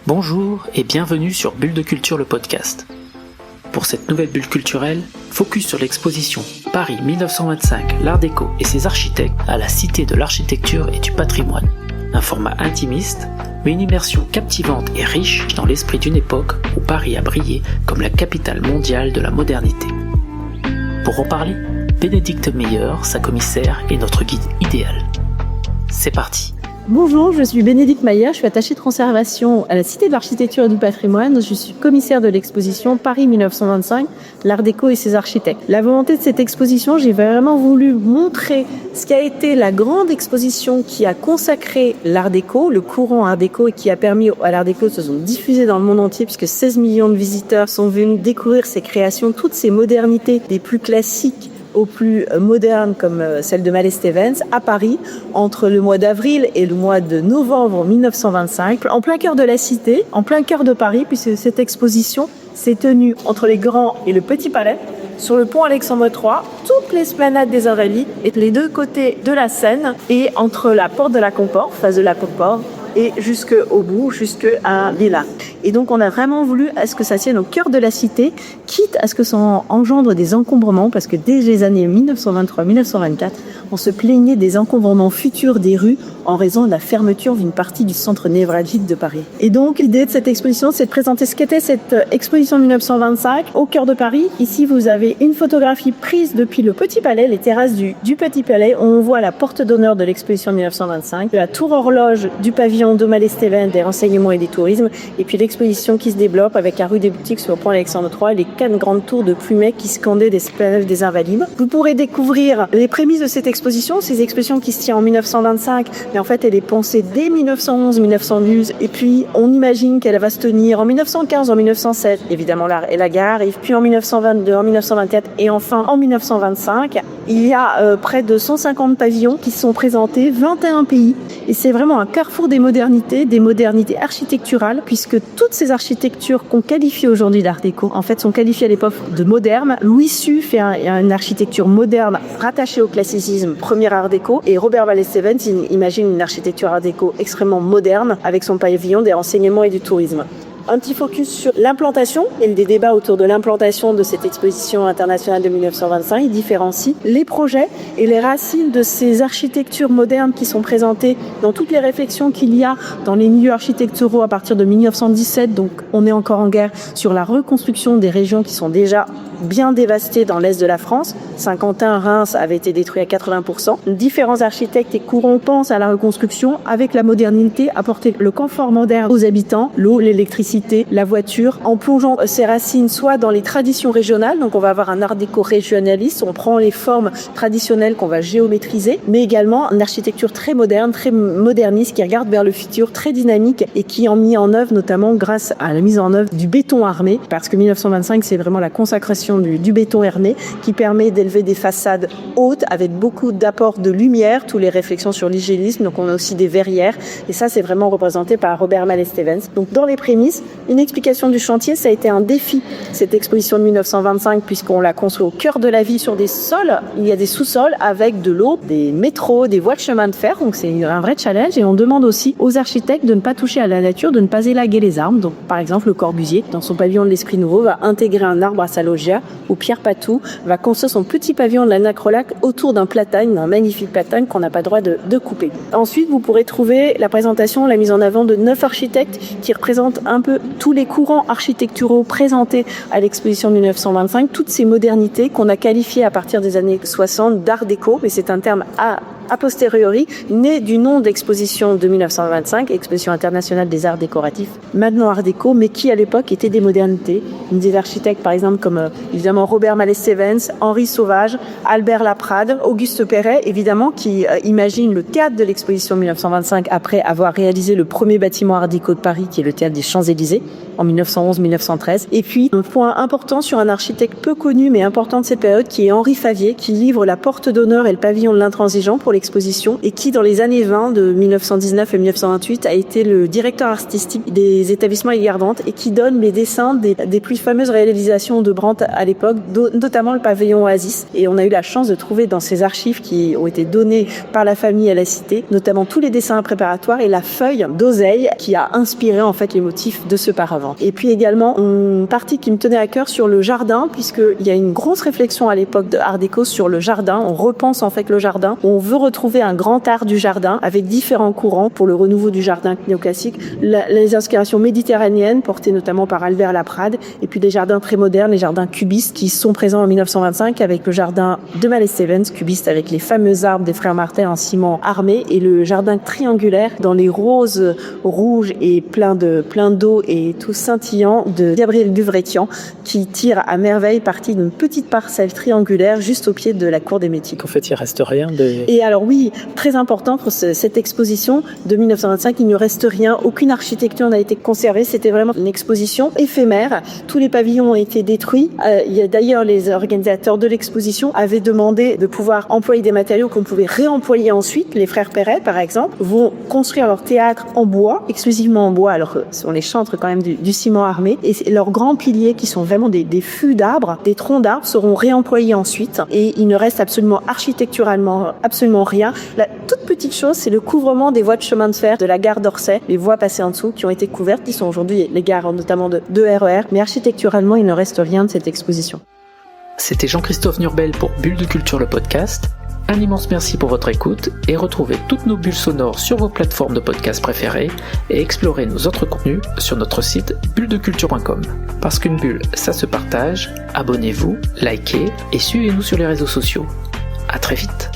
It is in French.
Bonjour et bienvenue sur Bulle de Culture, le podcast. Pour cette nouvelle bulle culturelle, focus sur l'exposition Paris 1925, l'Art déco et ses architectes à la Cité de l'Architecture et du Patrimoine. Un format intimiste, mais une immersion captivante et riche dans l'esprit d'une époque où Paris a brillé comme la capitale mondiale de la modernité. Pour en parler, Bénédicte Meyer, sa commissaire, est notre guide idéal. C'est parti. Bonjour, je suis Bénédicte Meyer, je suis attachée de conservation à la Cité de l'Architecture et du Patrimoine. Je suis commissaire de l'exposition Paris 1925, l'Art déco et ses architectes. La volonté de cette exposition, j'ai vraiment voulu montrer ce qui a été la grande exposition qui a consacré l'Art déco, le courant Art déco, et qui a permis à l'Art déco de se diffuser dans le monde entier, puisque 16 millions de visiteurs sont venus découvrir ces créations, toutes ces modernités des plus classiques aux plus modernes comme celle de Mallet Stevens à Paris entre le mois d'avril et le mois de novembre 1925, en plein cœur de la cité, en plein cœur de Paris, puisque cette exposition s'est tenue entre les Grands et le Petit Palais, sur le pont Alexandre III, toute l'esplanade des Invalides et les deux côtés de la Seine et entre la porte de la Concorde, face de la Concorde, et jusqu'au bout, jusqu'à Lila. Et donc, on a vraiment voulu à ce que ça tienne au cœur de la cité, quitte à ce que ça engendre des encombrements, parce que dès les années 1923-1924, on se plaignait des encombrements futurs des rues en raison de la fermeture d'une partie du centre névralgique de Paris. Et donc, l'idée de cette exposition, c'est de présenter ce qu'était cette exposition 1925 au cœur de Paris. Ici, vous avez une photographie prise depuis le Petit Palais, les terrasses du Petit Palais. On voit la porte d'honneur de l'exposition 1925, la tour horloge du pavillon de Mallet Stevens des renseignements et des tourismes, et puis l'exposition qui se développe avec la rue des Boutiques sur le pont Alexandre III et les 4 grandes tours de Plumet qui scandaient des esplanades des Invalides. Vous pourrez découvrir les prémices de cette exposition, ces expositions qui se tiennent en 1925, mais en fait elle est pensée dès 1911-1912, et puis on imagine qu'elle va se tenir en 1915, en 1907, évidemment la guerre arrive, puis en 1922, en 1924 et enfin en 1925. Il y a près de 150 pavillons qui sont présentés, 21 pays, et c'est vraiment un carrefour des modernités architecturales, puisque toutes ces architectures qu'on qualifie aujourd'hui d'art déco, en fait, sont qualifiées à l'époque de modernes. Louis Su fait une architecture moderne rattachée au classicisme, premier art déco, et Robert Mallet Stevens imagine une architecture art déco extrêmement moderne, avec son pavillon des renseignements et du tourisme. Un petit focus sur l'implantation et des débats autour de l'implantation de cette exposition internationale de 1925. Il différencie les projets et les racines de ces architectures modernes qui sont présentées dans toutes les réflexions qu'il y a dans les milieux architecturaux à partir de 1917. Donc, on est encore en guerre sur la reconstruction des régions qui sont déjà bien dévastées dans l'est de la France. Saint-Quentin, Reims avait été détruit à 80%. Différents architectes et courants pensent à la reconstruction avec la modernité, apporter le confort moderne aux habitants, l'eau, l'électricité, la voiture, en plongeant ses racines soit dans les traditions régionales, donc on va avoir un art déco régionaliste, on prend les formes traditionnelles qu'on va géométriser, mais également une architecture très moderne, très moderniste, qui regarde vers le futur, très dynamique et qui est mis en œuvre notamment grâce à la mise en œuvre du béton armé, parce que 1925 c'est vraiment la consacration du béton armé qui permet d'élever des façades hautes avec beaucoup d'apports de lumière, toutes les réflexions sur l'hygiénisme, donc on a aussi des verrières, et ça c'est vraiment représenté par Robert Mallet Stevens. Donc dans les prémices, une explication du chantier, ça a été un défi, cette exposition de 1925, puisqu'on l'a construit au cœur de la ville sur des sols. Il y a des sous-sols avec de l'eau, des métros, des voies de chemin de fer, donc c'est un vrai challenge. Et on demande aussi aux architectes de ne pas toucher à la nature, de ne pas élaguer les arbres. Donc par exemple, Le Corbusier, dans son pavillon de l'Esprit Nouveau, va intégrer un arbre à sa loggia, ou Pierre Patou va construire son petit pavillon de la Nacrolac autour d'un platane, d'un magnifique platane qu'on n'a pas le droit de couper. Ensuite, vous pourrez trouver la présentation, la mise en avant de 9 architectes qui représentent un peu tous les courants architecturaux présentés à l'exposition de 1925, toutes ces modernités qu'on a qualifiées à partir des années 60 d'art déco, mais c'est un terme a posteriori, né du nom d'exposition de 1925, Exposition internationale des arts décoratifs, maintenant art déco, mais qui à l'époque étaient des modernités. Des architectes par exemple comme évidemment Robert Mallet Stevens, Henri Sauvage, Albert Laprade, Auguste Perret évidemment, qui imagine le théâtre de l'exposition 1925 après avoir réalisé le premier bâtiment art déco de Paris qui est le théâtre des Champs-Élysées. en 1911-1913. Et puis, un point important sur un architecte peu connu mais important de cette période qui est Henri Favier, qui livre la porte d'honneur et le pavillon de l'intransigeant pour l'exposition et qui, dans les années 20 de 1919 et 1928, a été le directeur artistique des établissements Hilliard-Brandt et qui donne les dessins des plus fameuses réalisations de Brandt à l'époque, notamment le pavillon Oasis. Et on a eu la chance de trouver dans ces archives qui ont été données par la famille à la cité, notamment tous les dessins préparatoires et la feuille d'oseille qui a inspiré en fait les motifs de ce paravent. Et puis également une partie qui me tenait à cœur sur le jardin, puisqu'il y a une grosse réflexion à l'époque de Art déco sur le jardin. On repense en fait le jardin. On veut retrouver un grand art du jardin avec différents courants pour le renouveau du jardin néoclassique. Les inspirations méditerranéennes portées notamment par Albert Laprade et puis des jardins très modernes, les jardins cubistes qui sont présents en 1925 avec le jardin de Mallet-Stevens, cubiste avec les fameux arbres des frères Martel en ciment armé et le jardin triangulaire dans les roses rouges et plein d'eau et tout scintillant de Gabriel Duvrétian qui tire à merveille parti d'une petite parcelle triangulaire juste au pied de la cour des métiers. En fait, il reste rien de... Et alors oui, très important pour cette exposition de 1925, il ne reste rien, aucune architecture n'a été conservée, c'était vraiment une exposition éphémère. Tous les pavillons ont été détruits. Il y a d'ailleurs les organisateurs de l'exposition avaient demandé de pouvoir employer des matériaux qu'on pouvait réemployer ensuite. Les frères Perret, par exemple, vont construire leur théâtre en bois, exclusivement en bois, alors que ce sont les chantres quand même du ciment armé. Et leurs grands piliers, qui sont vraiment des fûts d'arbres, des troncs d'arbres, seront réemployés ensuite. Et il ne reste absolument architecturalement absolument rien. La toute petite chose, c'est le couvrement des voies de chemin de fer de la gare d'Orsay, les voies passées en dessous qui ont été couvertes, qui sont aujourd'hui les gares notamment de RER. Mais architecturalement, il ne reste rien de cette exposition. C'était Jean-Christophe Nurbel pour Bulle de Culture, le podcast. Un immense merci pour votre écoute et retrouvez toutes nos bulles sonores sur vos plateformes de podcast préférées et explorez nos autres contenus sur notre site bulledeculture.com. Parce qu'une bulle, ça se partage, abonnez-vous, likez et suivez-nous sur les réseaux sociaux. À très vite.